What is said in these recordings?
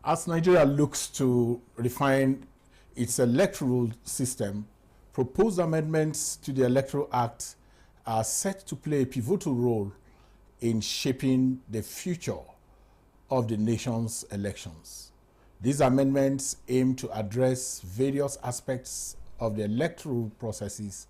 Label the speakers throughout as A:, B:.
A: As Nigeria looks to refine its electoral system, proposed amendments to the Electoral Act are set to play a pivotal role in shaping the future of the nation's elections. These amendments aim to address various aspects of the electoral processes,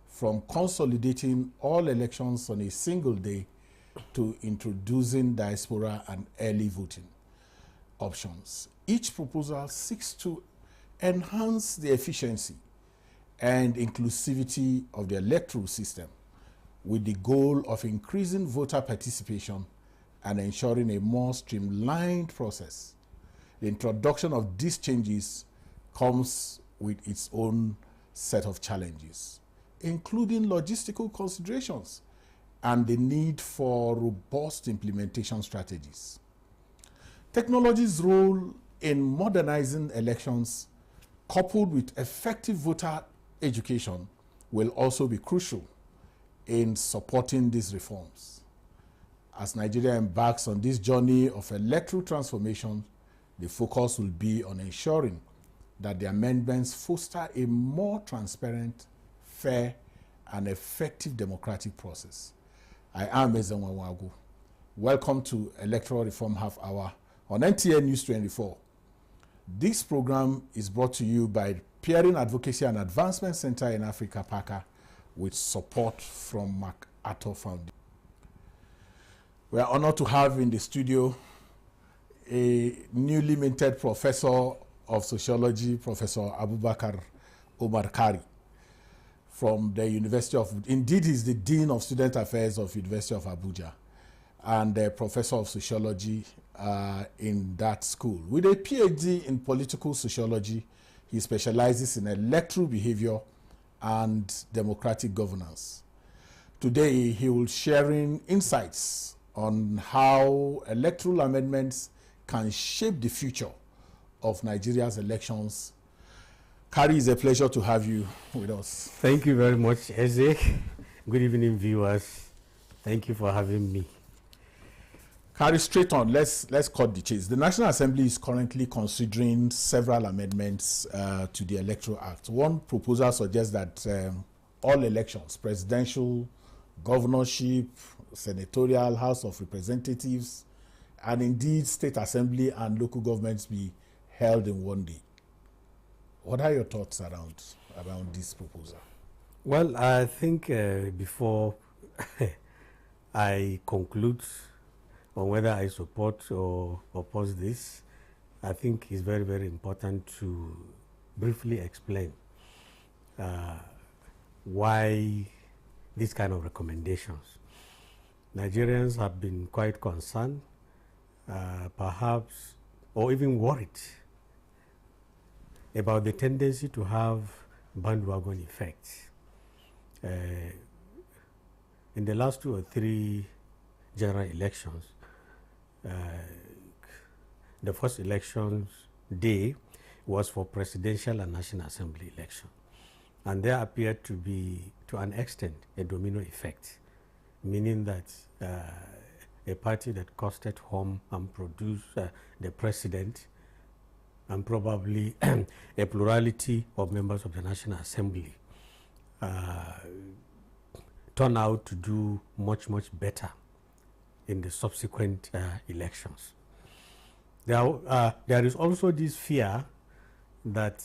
A: from consolidating all elections on a single day to introducing diaspora and early voting options. Each proposal seeks to enhance the efficiency and inclusivity of the electoral system, with the goal of increasing voter participation and ensuring a more streamlined process. The introduction of these changes comes with its own set of challenges, including logistical considerations and the need for robust implementation strategies. Technology's role in modernizing elections, coupled with effective voter education, will also be crucial in supporting these reforms. As Nigeria embarks on this journey of electoral transformation, the focus will be on ensuring that the amendments foster a more transparent, fair, and effective democratic process. I am Ezenwa Wagu. Welcome to Electoral Reform Half Hour on Nta News24. This program is brought to you by Peering Advocacy and Advancement Center in Africa, PACA, with support from MacArthur Foundation. We are honored to have in the studio a newly minted professor of sociology, Professor Abubakar Omar Kari, from the University of, indeed he's the Dean of Student Affairs of University of Abuja, and a professor of sociology in that school. With a PhD in political sociology, he specializes in electoral behavior and democratic governance. Today, he will sharing insights on how electoral amendments can shape the future of Nigeria's elections. Kari, it's a pleasure to have you with us.
B: Thank you very much, Eze. Good evening, viewers. Thank you for having me.
A: Kari, straight on, let's cut the chase. The National Assembly is currently considering several amendments to the Electoral Act. One proposal suggests that all elections, presidential, governorship, senatorial, House of Representatives, and indeed state assembly and local governments be held in one day. What are your thoughts around this proposal?
B: Well, I think before I conclude on whether I support or oppose this, I think it's very, very important to briefly explain why this kind of recommendations. Nigerians have been quite concerned, perhaps, or even worried about the tendency to have bandwagon effects. In the last 2 or 3 general elections, the first elections day was for presidential and national assembly election. And there appeared to be, to an extent, a domino effect, meaning that a party that costed home and produced the president and probably a plurality of members of the National Assembly turned out to do much, much better in the subsequent elections. There is also this fear that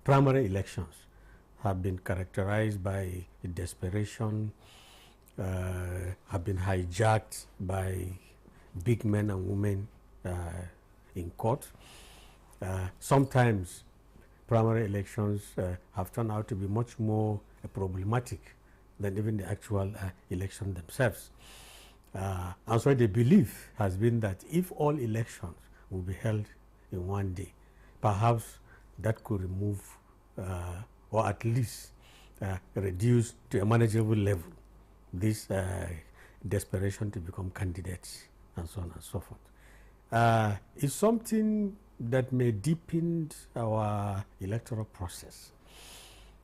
B: primary elections have been characterized by desperation, have been hijacked by big men and women in court. Sometimes primary elections have turned out to be much more problematic than even the actual election themselves. And so the belief has been that if all elections will be held in one day, perhaps that could remove or at least reduce to a manageable level this desperation to become candidates and so on and so forth. It's something that may deepen our electoral process.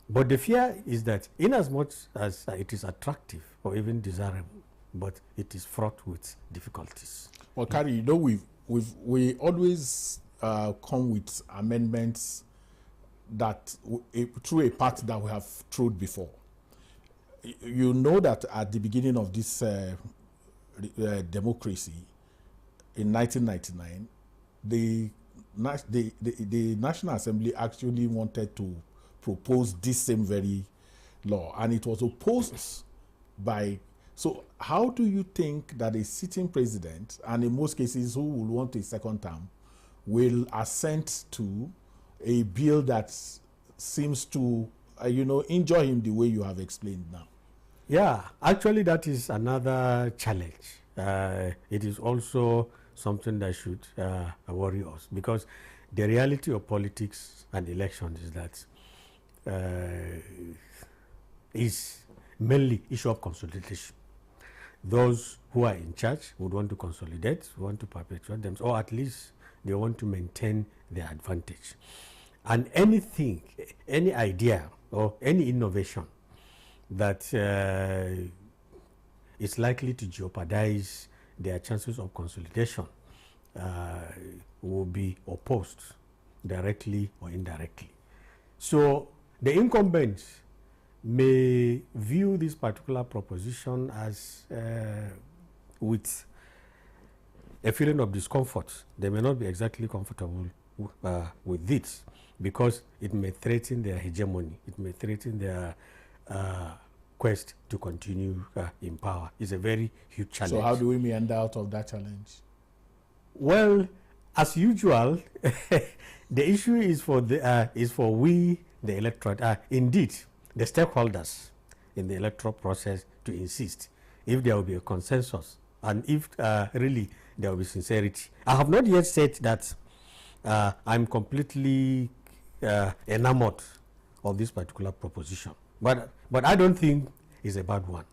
B: But the fear is that in as much as it is attractive or even desirable, but it is fraught with difficulties.
A: Well, Kari, you know, we always come with amendments that through a path that we have trod before. You know that at the beginning of this democracy in 1999, the National Assembly actually wanted to propose this same very law, and it was opposed by. So how do you think that a sitting president, and in most cases who will want a second term, will assent to a bill that seems to injure him the way you have explained now?
B: Yeah, actually that is another challenge. It is also something that should worry us, because the reality of politics and elections is that is mainly issue of consolidation. Those who are in charge would want to consolidate, want to perpetuate them, or at least they want to maintain their advantage. And anything, any idea or any innovation that is likely to jeopardize their chances of consolidation will be opposed directly or indirectly. So the incumbents may view this particular proposition as with a feeling of discomfort. They may not be exactly comfortable with it, because it may threaten their hegemony, it may threaten their quest to continue in power. It's a very huge challenge.
A: So how do we meander out of that challenge?
B: Well, as usual, the issue is for we, the electorate, indeed, the stakeholders in the electoral process, to insist if there will be a consensus and if really there will be sincerity. I have not yet said that I'm completely enamored of this particular proposition, but I don't think it's a bad one.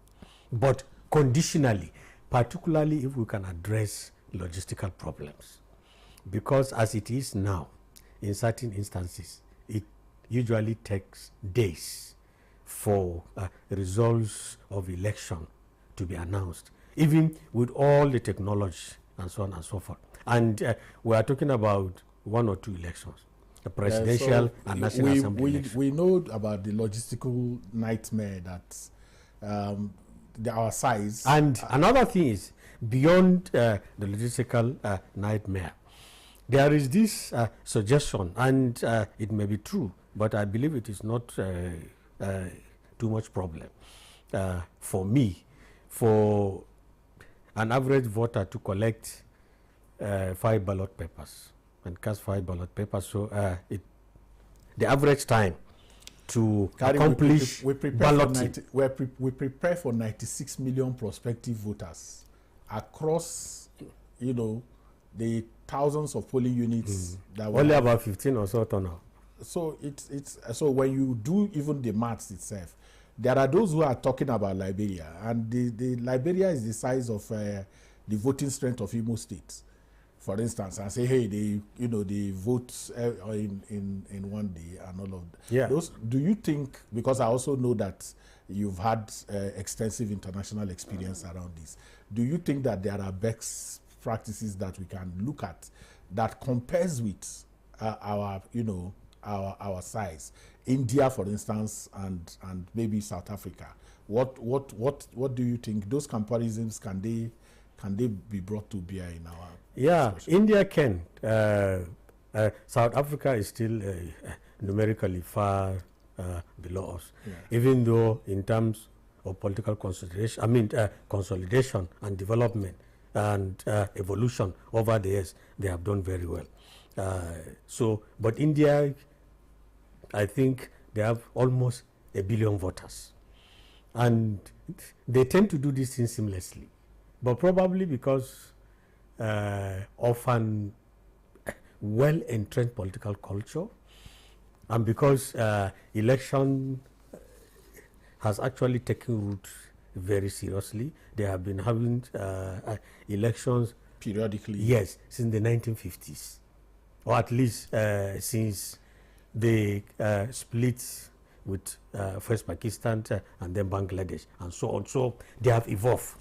B: But conditionally, particularly if we can address logistical problems, because as it is now, in certain instances, it usually takes days for results of election to be announced, even with all the technology and so on and so forth. And we are talking about one or two elections, the presidential and national assembly elections.
A: We know about the logistical nightmare that our size.
B: And another thing is, beyond the logistical nightmare, there is this suggestion, and it may be true, but I believe it is not too much problem for me, for an average voter to collect 5 ballot papers and cast 5 ballot papers. So the average time to accomplish balloting.
A: We prepare for 96 million prospective voters across, the thousands of polling units. That
B: only about 15 or so turn out.
A: So so when you do even the maths itself, there are those who are talking about Liberia, and the Liberia is the size of the voting strength of Imo State, for instance, and say, hey, they vote in one day and all of that.
B: Yeah.
A: Do you think, because I also know that you've had extensive international experience around this, do you think that there are best practices that we can look at that compares with our size? India, for instance, and maybe South Africa. What do you think? Those comparisons, can they be brought to bear in our discussion?
B: India can. South Africa is still numerically far below us, even though in terms of political consolidation, consolidation and development and evolution over the years, they have done very well. But India, I think they have almost 1 billion voters, and they tend to do these things seamlessly, but probably because of an well-entrenched political culture, and because election has actually taken root very seriously. They have been having elections
A: periodically.
B: Yes, since the 1950s, or at least since they split with first Pakistan and then Bangladesh and so on. So they have evolved.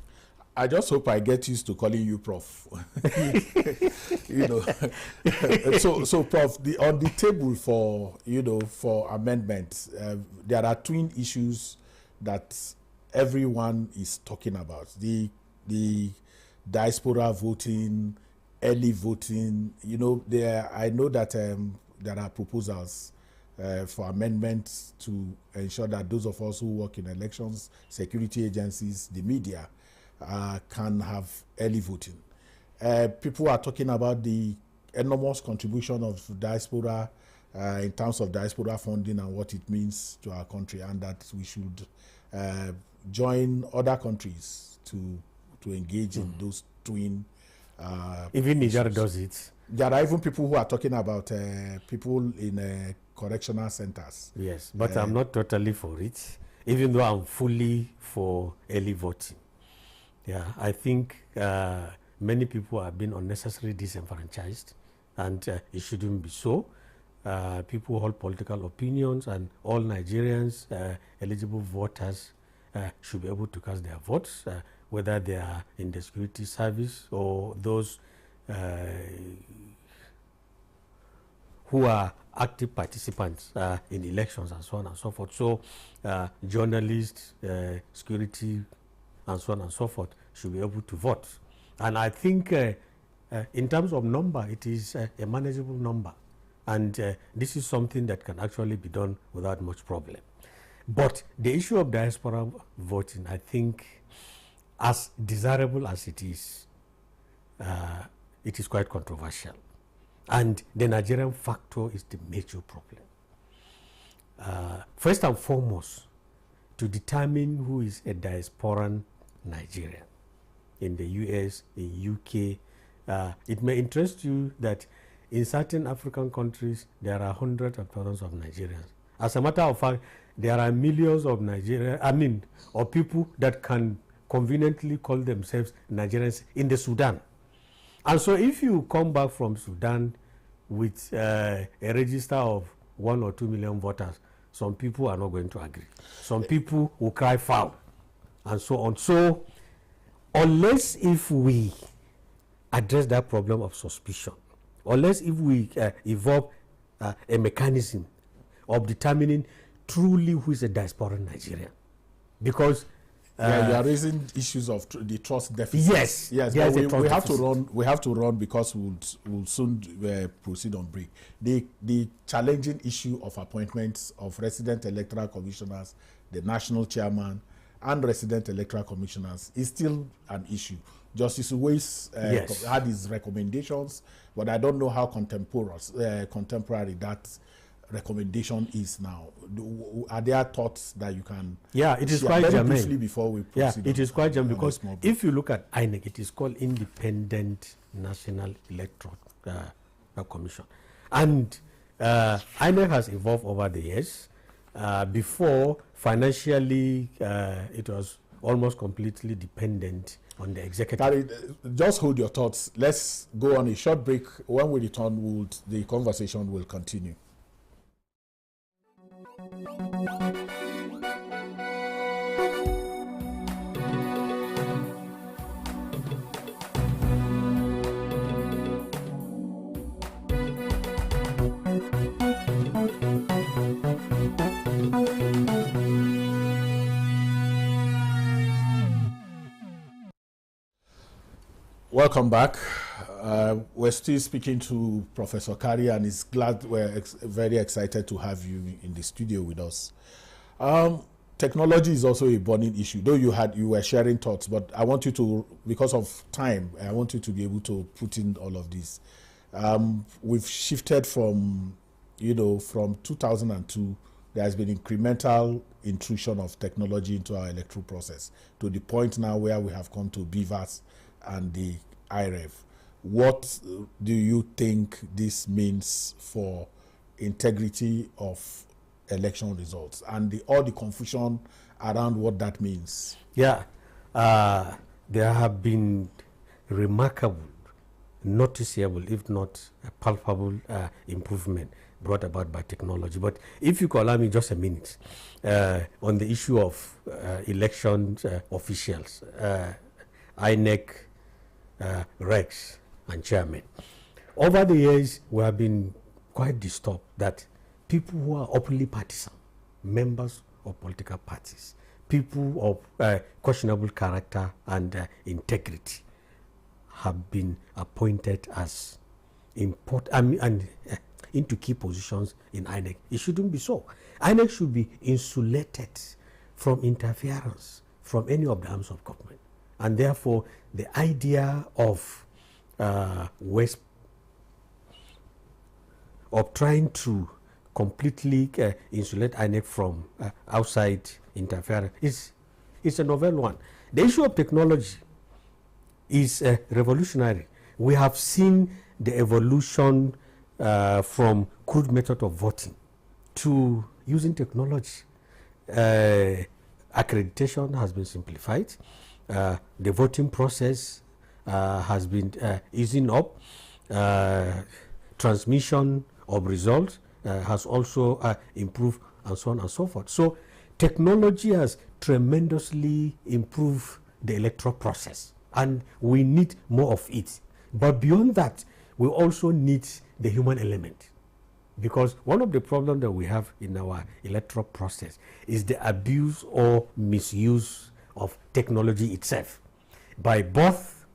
A: I just hope I get used to calling you Prof. You know, so Prof, on the table for for amendments, there are twin issues that everyone is talking about: the diaspora voting, early voting. You know, I know that there are proposals for amendments to ensure that those of us who work in elections, security agencies, the media, can have early voting. People are talking about the enormous contribution of diaspora in terms of diaspora funding and what it means to our country, and that we should join other countries to engage in those twin.
B: Even Niger does it.
A: There are even people who are talking about people in correctional centers.
B: Yes, but I'm not totally for it, even though I'm fully for early voting. Yeah, I think many people have been unnecessarily disenfranchised, and it shouldn't be so. People hold political opinions, and all Nigerians, eligible voters, should be able to cast their votes, whether they are in the security service or those who are active participants in elections and so on and so forth. So journalists, security, and so on and so forth should be able to vote. And I think in terms of number, it is a manageable number. And this is something that can actually be done without much problem. But the issue of diaspora voting, I think, as desirable as it is quite controversial. And the Nigerian factor is the major problem. First and foremost, to determine who is a diasporan Nigerian in the US, in UK, it may interest you that in certain African countries, there are hundreds of thousands of Nigerians. As a matter of fact, there are millions of of people that can conveniently call themselves Nigerians in the Sudan. And so if you come back from Sudan with a register of 1 or 2 million voters, some people are not going to agree. Some people will cry foul, and so on. So unless if we address that problem of suspicion, unless if we evolve a mechanism of determining truly who is a diasporan Nigerian, because
A: you are raising issues of the trust deficit.
B: Yes.
A: But we have to run. We have to run because we'll soon proceed on break. The challenging issue of appointments of resident electoral commissioners, the national chairman, and resident electoral commissioners is still an issue. Justice Uwais had his recommendations, but I don't know how contemporary that recommendation is now. Are there thoughts that you can?
B: Yeah, it is quite germane.
A: Before we proceed,
B: it is quite germane, because if you look at INEC, it is called Independent National Electoral Commission, and INEC has evolved over the years. Before, financially, it was almost completely dependent on the executive.
A: Just hold your thoughts. Let's go on a short break. When we return, the conversation will continue. Welcome back. We're still speaking to Professor Kari, and it's glad we're very excited to have you in the studio with us. Technology is also a burning issue, though you were sharing thoughts, but I want you to, because of time, I want you to be able to put in all of this. We've shifted from 2002, there has been incremental intrusion of technology into our electoral process to the point now where we have come to BVAS and the IREV. What do you think this means for integrity of election results and all the confusion around what that means?
B: Yeah, there have been remarkable, noticeable, if not palpable improvement brought about by technology. But if you could allow me just a minute on the issue of election officials, INEC regs and chairmen. Over the years, we have been quite disturbed that people who are openly partisan, members of political parties, people of questionable character and integrity have been appointed as into key positions in INEC. It shouldn't be so. INEC should be insulated from interference from any of the arms of government. And therefore, the idea of trying to completely insulate INEC from outside interference is a novel one. The issue of technology is revolutionary. We have seen the evolution from crude method of voting to using technology. Accreditation has been simplified. The voting process has been easing up. Transmission of results has also improved, and so on and so forth. So technology has tremendously improved the electoral process, and we need more of it. But beyond that, we also need the human element, because one of the problems that we have in our electoral process is the abuse or misuse of technology itself by both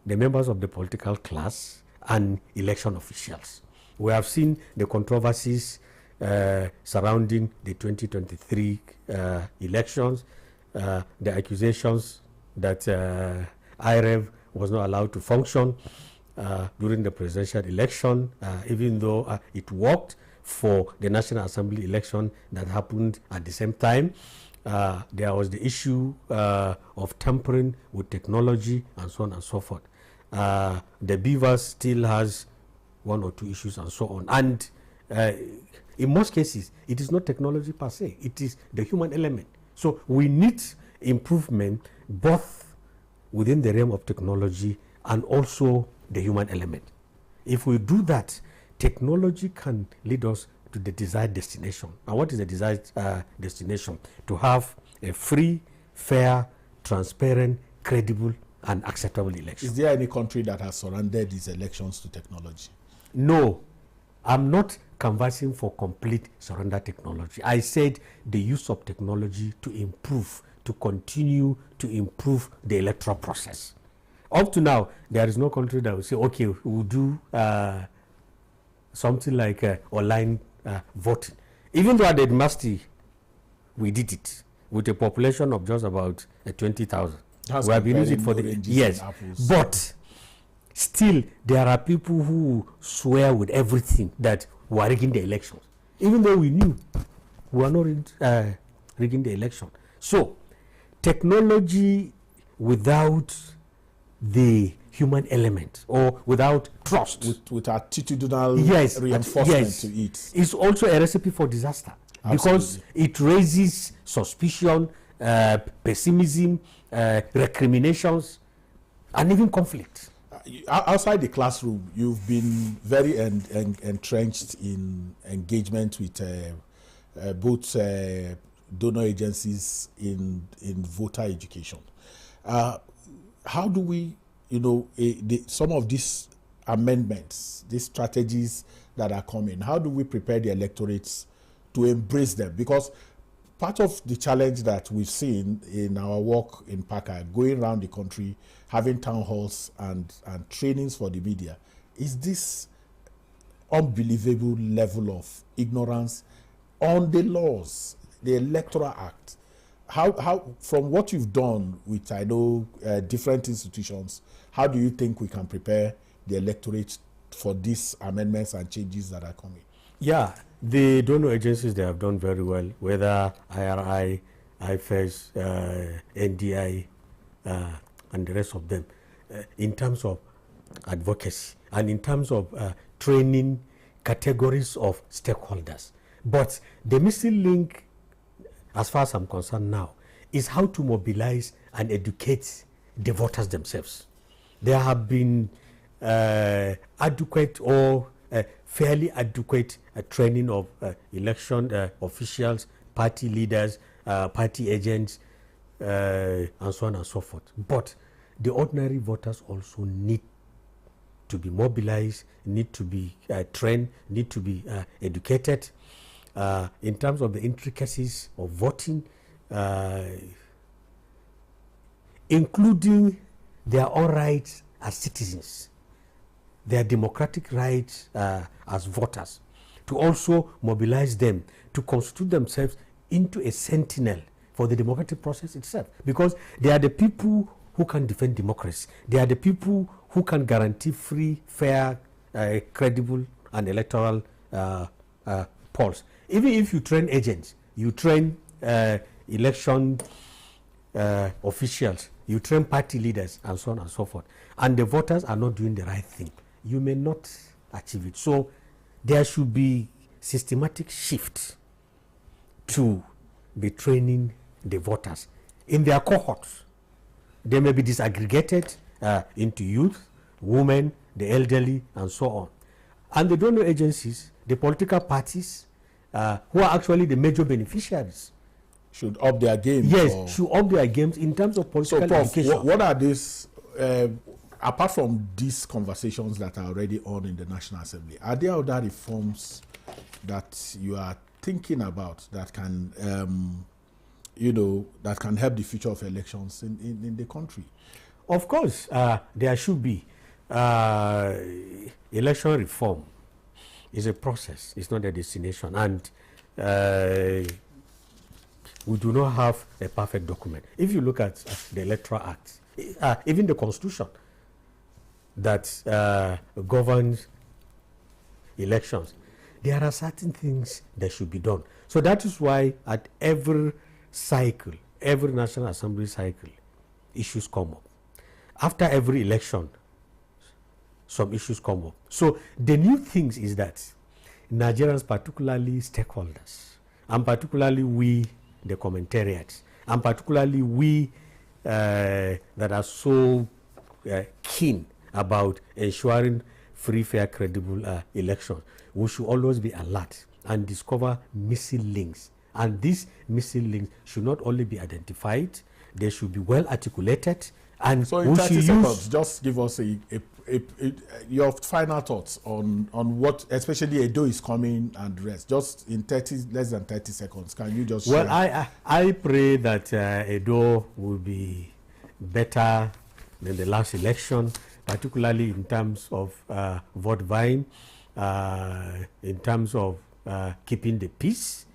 B: the members of the political class and election officials. We have seen the controversies surrounding the 2023 elections, the accusations that IREV was not allowed to function during the presidential election, even though it worked for the National Assembly election that happened at the same time. There was the issue of tampering with technology and so on and so forth. The Beavers still has one or two issues and so on. And in most cases, it is not technology per se, it is the human element. So we need improvement both within the realm of technology and also the human element. If we do that, technology can lead us to the desired destination. And what is the desired destination? To have a free, fair, transparent, credible, and acceptable election.
A: Is there any country that has surrendered its elections to technology?
B: No, I'm not canvassing for complete surrender technology. I said the use of technology to improve, to continue to improve the electoral process. Up to now, there is no country that will say, okay, we'll do something like online voting. Even though at the university, we did it with a population of just about 20,000. We have been using it for the yes, but still there are people who swear with everything that we are rigging the elections, even though we knew we are not rigging the election. So technology without the human element or without trust,
A: with attitudinal
B: yes,
A: reinforcement
B: yes,
A: to it,
B: is also a recipe for disaster.
A: Absolutely.
B: Because it raises suspicion, pessimism, recriminations, and even conflict.
A: Outside the classroom, you've been very entrenched in engagement with both donor agencies in voter education. How do we, some of these amendments, these strategies that are coming, how do we prepare the electorates to embrace them? Because part of the challenge that we've seen in our work in PACA, going around the country, having town halls and trainings for the media, is this unbelievable level of ignorance on the laws, the Electoral Act. How from what you've done with, I know, different institutions, how do you think we can prepare the electorate for these amendments and changes that are coming?
B: Yeah, the donor agencies, they have done very well, whether IRI, IFES, NDI, and the rest of them, in terms of advocacy and in terms of training categories of stakeholders. But the missing link, as far as I'm concerned now, is how to mobilize and educate the voters themselves. There have been adequate or fairly adequate training of election officials, party leaders, party agents, and so on and so forth. But the ordinary voters also need to be mobilized, need to be trained, need to be educated in terms of the intricacies of voting, including their own rights as citizens, their democratic rights as voters, to also mobilize them to constitute themselves into a sentinel for the democratic process itself, because they are the people who can defend democracy. They are the people who can guarantee free, fair, credible, and electoral polls. Even if you train agents, you train election officials, you train party leaders, and so on and so forth, and the voters are not doing the right thing, you may not achieve it. So there should be systematic shift to be training the voters in their cohorts. They may be disaggregated into youth, women, the elderly, and so on. And the donor agencies, the political parties, who are actually the major beneficiaries,
A: should up their game.
B: Yes, should up their games in terms of political education.
A: What are these, apart from these conversations that are already on in the National Assembly, are there other reforms that you are thinking about that can, that can help the future of elections in the country?
B: Of course, there should be. Election reform is a process, it's not a destination, and we do not have a perfect document. If you look at the Electoral Act, even the Constitution that governs elections, there are certain things that should be done. So that is why at every cycle, every National Assembly cycle, issues come up. After every election, some issues come up. So the new things is that Nigerians, particularly stakeholders, and particularly we, the commentariats, and particularly we that are so keen about ensuring free, fair, credible elections, we should always be alert and discover missing links. And these missing links should not only be identified, they should be well articulated. And
A: so in 30 seconds, just give us your final thoughts on what, especially Edo is coming and rest. Just in less than 30 seconds, can you just
B: Well,
A: share?
B: I pray that Edo will be better than the last election, particularly in terms of vote buying, in terms of keeping the peace.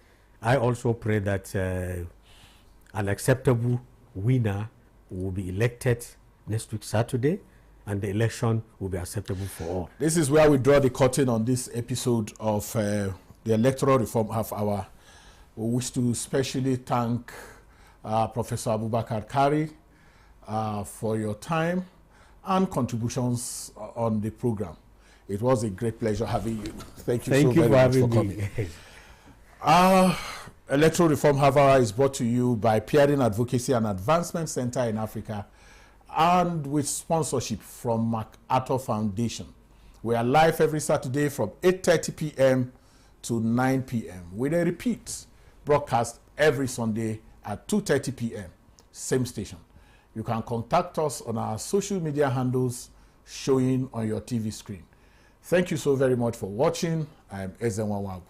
B: I also pray that an acceptable winner will be elected next week Saturday, and the election will be acceptable for all.
A: This is where we draw the curtain on this episode of the Electoral Reform Half Hour. We wish to specially thank Professor Abubakar Kari for your time and contributions on the program. It was a great pleasure having you. Thank you so very much for coming. Electoral Reform Half Hour is brought to you by Peering Advocacy and Advancement Center in Africa and with sponsorship from MacArthur Foundation. We are live every Saturday from 8:30 p.m. to 9 p.m. with a repeat broadcast every Sunday at 2:30 p.m. Same station. You can contact us on our social media handles showing on your TV screen. Thank you so very much for watching. I am Ezenwa Wagu.